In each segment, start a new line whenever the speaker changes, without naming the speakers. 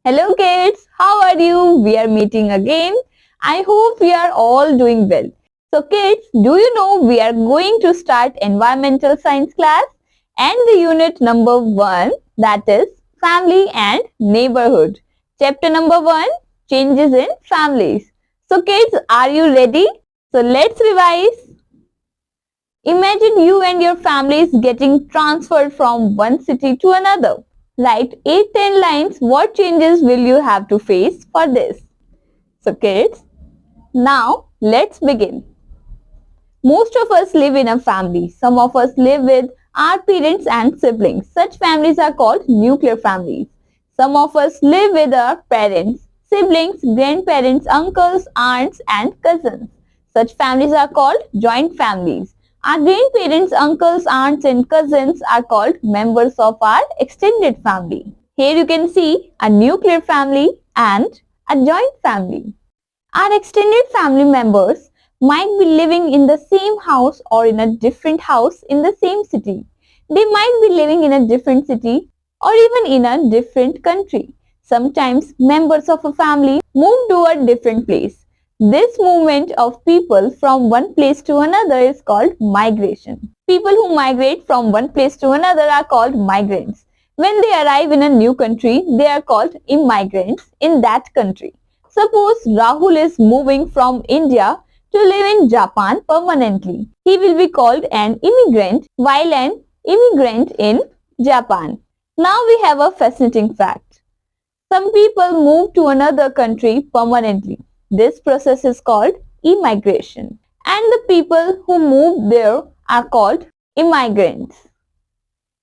Hello kids, how are you? We are meeting again. I hope we are all doing well. So kids, do you know we are going to start environmental science class and the unit number 1, that is family and neighborhood. Chapter number 1, changes in families. So kids, are you ready? So let's revise. Imagine you and your family is getting transferred from one city to another. Write 8-10 lines. What changes will you have to face for this? So kids, now let's begin. Most of us live in a family. Some of us live with our parents and siblings. Such families are called nuclear families. Some of us live with our parents, siblings, grandparents, uncles, aunts and cousins. Such families are called joint families. Our grandparents, uncles, aunts and cousins are called members of our extended family. Here you can see a nuclear family and a joint family. Our extended family members might be living in the same house or in a different house in the same city. They might be living in a different city or even in a different country. Sometimes members of a family move to a different place. This movement of people from one place to another is called migration. People who migrate from one place to another are called migrants. When they arrive in a new country, they are called immigrants in that country. Suppose Rahul is moving from India to live in Japan permanently. He will be called an immigrant while an immigrant in Japan. Now we have a fascinating fact. Some people move to another country permanently. This process is called immigration. And the people who move there are called immigrants.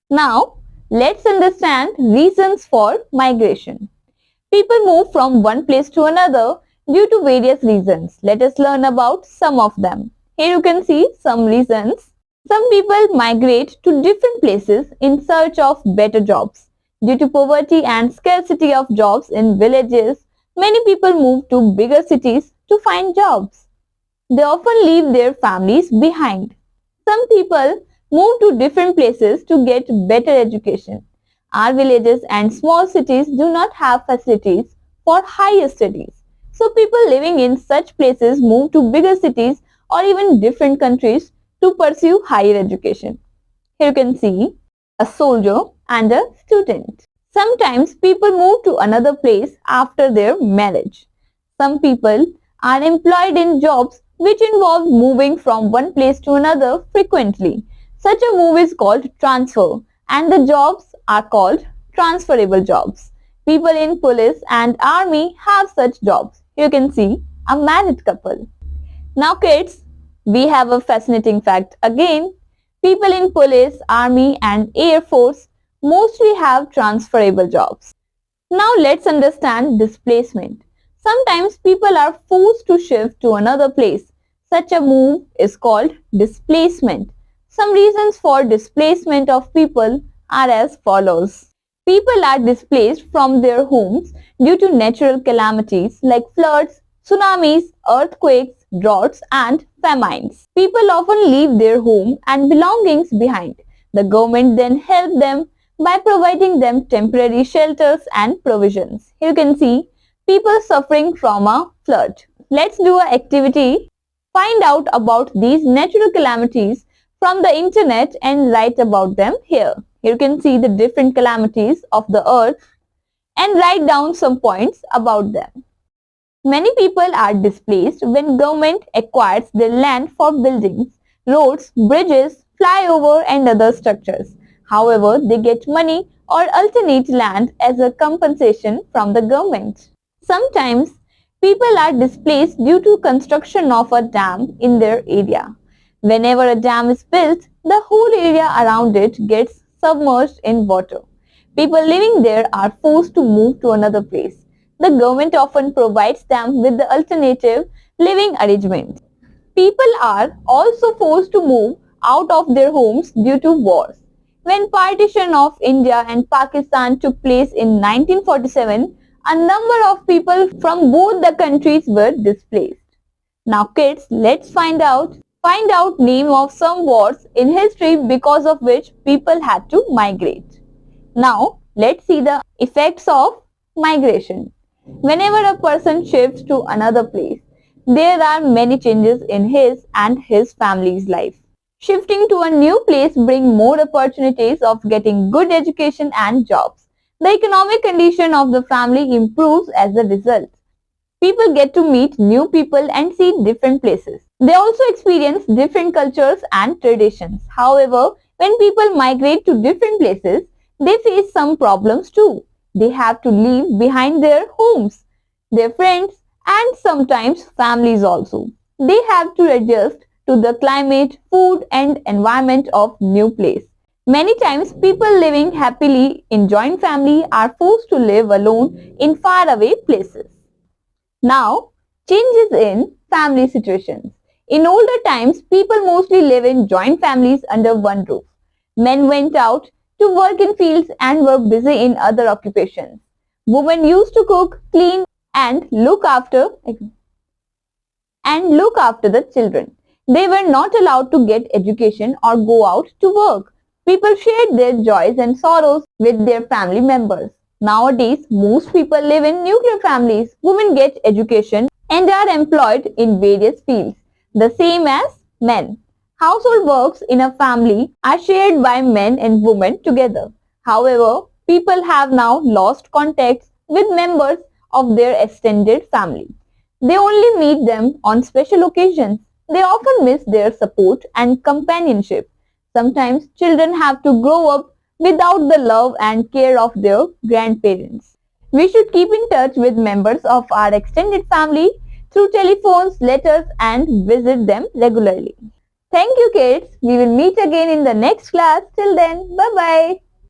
Now let's understand reasons for migration. People move from one place to another due to various reasons. Let us learn about some of them. Here you can see some reasons. Some people migrate to different places in search of better jobs. Due to poverty and scarcity of jobs in villages, many people move to bigger cities to find jobs. They often leave their families behind. Some people move to different places to get better education. Our villages and small cities do not have facilities for higher studies. So people living in such places move to bigger cities or even different countries to pursue higher education. Here you can see a soldier and a student. Sometimes people move to another place after their marriage. Some people are employed in jobs which involve moving from one place to another frequently. Such a move is called transfer and the jobs are called transferable jobs. People in police and army have such jobs. You can see a married couple. Now kids, we have a fascinating fact again. People in police, army and air force mostly have transferable jobs. Now let's understand displacement. Sometimes people are forced to shift to another place. Such a move is called displacement. Some reasons for displacement of people are as follows. People are displaced from their homes due to natural calamities like floods, tsunamis, earthquakes, droughts and famines. People often leave their home and belongings behind. The government then helps them by providing them temporary shelters and provisions. Here you can see people suffering from a flood. Let's do an activity. Find out about these natural calamities from the internet and write about them here. Here you can see the different calamities of the earth and write down some points about them. Many people are displaced when government acquires their land for buildings, roads, bridges, flyover and other structures. However, they get money or alternate land as a compensation from the government. Sometimes people are displaced due to construction of a dam in their area. Whenever a dam is built, the whole area around it gets submerged in water. People living there are forced to move to another place. The government often provides them with the alternative living arrangements. People are also forced to move out of their homes due to wars. When partition of India and Pakistan took place in 1947, a number of people from both the countries were displaced. Now kids, let's find out name of some wars in history because of which people had to migrate. Now let's see the effects of migration. Whenever a person shifts to another place, there are many changes in his and his family's life. Shifting to a new place brings more opportunities of getting good education and jobs. The economic condition of the family improves as a result. People get to meet new people and see different places. They also experience different cultures and traditions. However, when people migrate to different places, they face some problems too. They have to leave behind their homes, their friends, and sometimes families also. They have to adjust to the climate, food, and environment of new place. Many times people living happily in joint family are forced to live alone in faraway places. Now, changes in family situations. In older times, people mostly live in joint families under one roof. Men went out to work in fields and were busy in other occupations. Women used to cook, clean and look after the children. They were not allowed to get education or go out to work. People shared their joys and sorrows with their family members. Nowadays, most people live in nuclear families. Women get education and are employed in various fields, the same as men. Household works in a family are shared by men and women together. However, people have now lost contacts with members of their extended family. They only meet them on special occasions. They often miss their support and companionship. Sometimes children have to grow up without the love and care of their grandparents. We should keep in touch with members of our extended family through telephones, letters and visit them regularly. Thank you kids. We will meet again in the next class. Till then, bye-bye.